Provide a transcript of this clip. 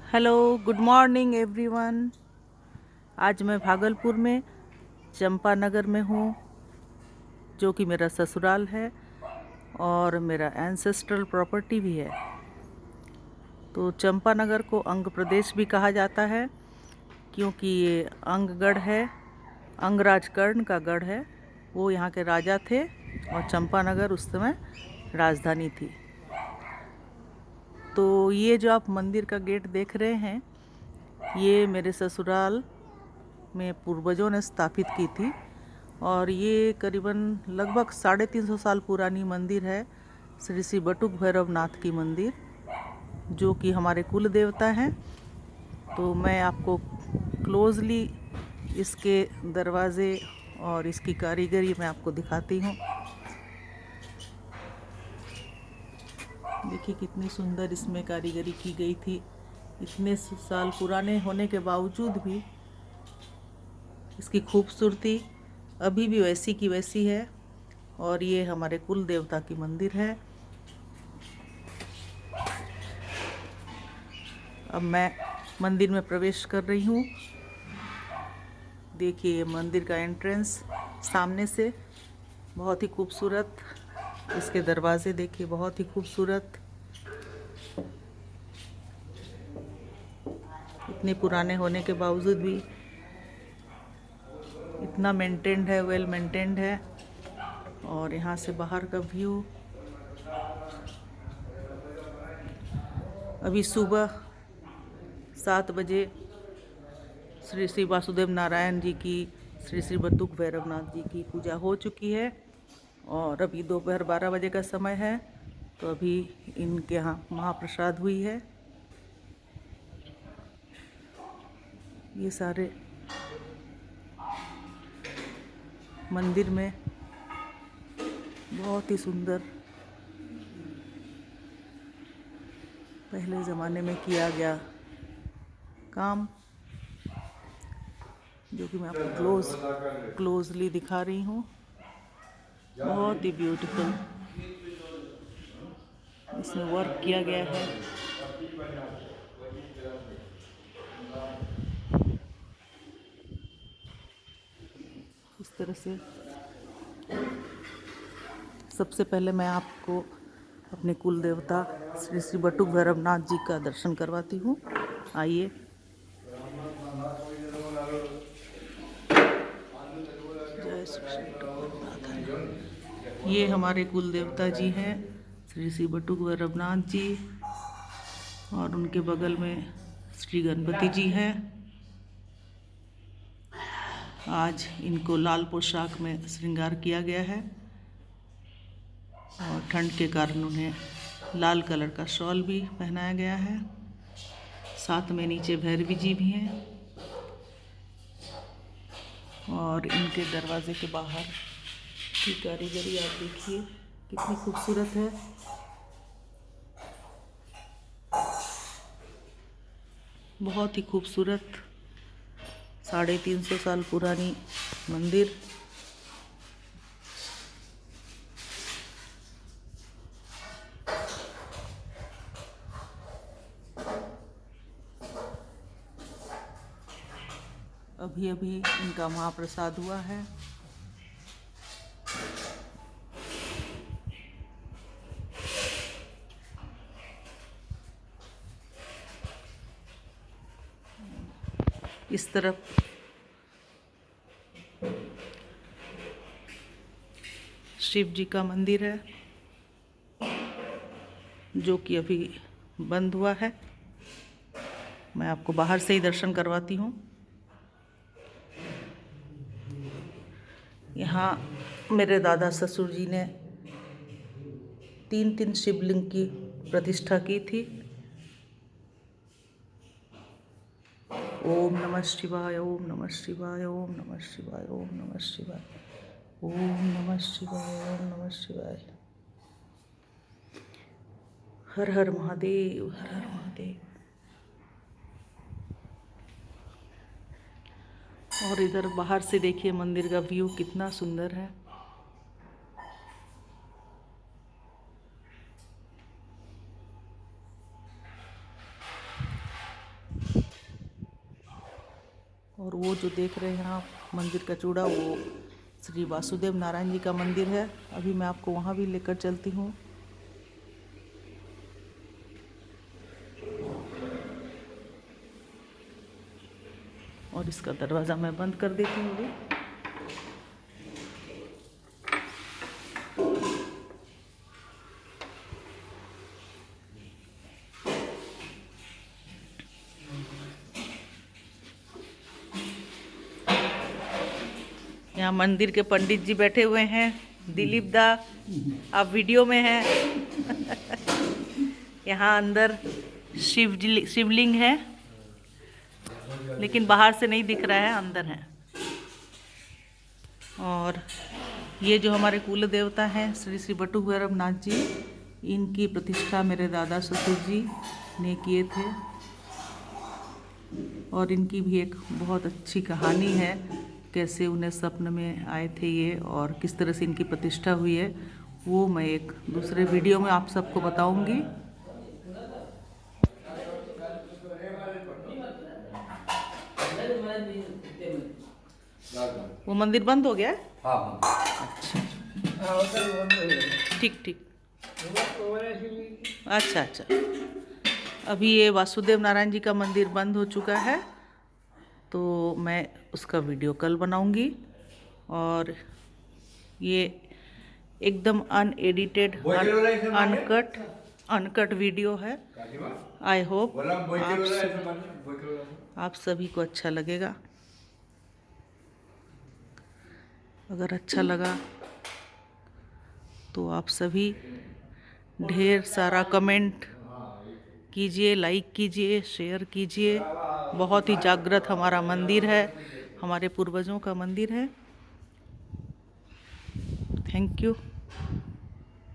Hello, good morning everyone. आज मैं भागलपुर में चंपानगर में हूँ, जो कि मेरा ससुराल है और मेरा एंसेस्ट्रल प्रॉपर्टी भी है। तो चंपानगर को अंग प्रदेश भी कहा जाता है, क्योंकि ये अंगगढ़ है, अंगराज कर्ण का गढ़ है। वो यहाँ के राजा थे और चंपानगर उस समय राजधानी थी। तो ये जो आप मंदिर का गेट देख रहे हैं, ये मेरे ससुराल में पूर्वजों ने स्थापित की थी और ये करीबन लगभग 350 साल पुरानी मंदिर है। श्री श्री बटुक भैरवनाथ की मंदिर, जो कि हमारे कुल देवता हैं। तो मैं आपको क्लोजली इसके दरवाज़े और इसकी कारीगरी मैं आपको दिखाती हूँ। देखिए कितनी सुंदर इसमें कारीगरी की गई थी। इतने साल पुराने होने के बावजूद भी इसकी खूबसूरती अभी भी वैसी की वैसी है। और ये हमारे कुल देवता की मंदिर है। अब मैं मंदिर में प्रवेश कर रही हूँ। देखिए मंदिर का एंट्रेंस सामने से बहुत ही खूबसूरत। इसके दरवाजे देखिए बहुत ही खूबसूरत। इतने पुराने होने के बावजूद भी इतना मेंटेन्ड है, वेल मेंटेन्ड है। और यहाँ से बाहर का व्यू, अभी सुबह 7 बजे श्री श्री वासुदेव नारायण जी की, श्री श्री बटुक भैरवनाथ जी की पूजा हो चुकी है और अभी दोपहर 12 बजे का समय है। तो अभी इनके यहाँ महाप्रसाद हुई है। ये सारे मंदिर में बहुत ही सुंदर पहले ज़माने में किया गया काम, जो कि मैं आपको क्लोजली दिखा रही हूँ। बहुत ही ब्यूटीफुल इसमें वर्क किया गया है। इस तरह से सबसे पहले मैं आपको अपने कुल देवता श्री श्री बटुक भैरवनाथ जी का दर्शन करवाती हूँ। आइए। जय श्री श्री बटुक भैरवनाथ। ये हमारे कुल देवता जी हैं, श्री श्री बटुक भैरवनाथ जी। और उनके बगल में श्री गणपति जी हैं। आज इनको लाल पोशाक में श्रृंगार किया गया है और ठंड के कारण उन्हें लाल कलर का शॉल भी पहनाया गया है। साथ में नीचे भैरवी जी भी हैं। और इनके दरवाजे के बाहर की कारीगरी आप देखिए कितनी खूबसूरत है। बहुत ही खूबसूरत 350 साल पुरानी मंदिर। अभी अभी इनका महाप्रसाद हुआ है। इस तरफ शिव जी का मंदिर है, जो कि अभी बंद हुआ है। मैं आपको बाहर से ही दर्शन करवाती हूँ। यहाँ मेरे दादा ससुर जी ने 3 शिवलिंग की प्रतिष्ठा की थी। ओम नमः शिवाय, ओम नमः शिवाय, ओम नमः शिवाय, ओम नमः शिवाय, ओम नमः शिवाय, ओम नमः शिवाय। हर हर महादेव, हर हर महादेव। और इधर बाहर से देखिए मंदिर का व्यू कितना सुंदर है। और वो जो देख रहे हैं आप मंदिर का चूड़ा, वो श्री वासुदेव नारायण जी का मंदिर है। अभी मैं आपको वहाँ भी लेकर चलती हूँ। और इसका दरवाज़ा मैं बंद कर देती हूँ अभी। यहाँ मंदिर के पंडित जी बैठे हुए हैं। दिलीप दा, आप वीडियो में हैं। यहाँ अंदर शिवलिंग है, लेकिन बाहर से नहीं दिख रहा है, अंदर है। और ये जो हमारे कुल देवता हैं श्री श्री बटुक भैरवनाथ जी, इनकी प्रतिष्ठा मेरे दादा ससुर जी ने किए थे। और इनकी भी एक बहुत अच्छी कहानी है, कैसे उन्हें स्वप्न में आए थे ये और किस तरह से इनकी प्रतिष्ठा हुई है, वो मैं एक दूसरे वीडियो में आप सबको बताऊंगी। वो मंदिर बंद हो गया है? हाँ। अच्छा, ठीक ठीक। अच्छा अच्छा, अभी ये वासुदेव नारायण जी का मंदिर बंद हो चुका है, तो मैं उसका वीडियो कल बनाऊंगी। और ये एकदम अनएडिटेड, अनकट वीडियो है। आई होप आप सभी को अच्छा लगेगा। अगर अच्छा लगा तो आप सभी ढेर सारा कमेंट कीजिए, लाइक कीजिए, शेयर कीजिए। बहुत ही जागृत हमारा मंदिर है, हमारे पूर्वजों का मंदिर है। Thank you.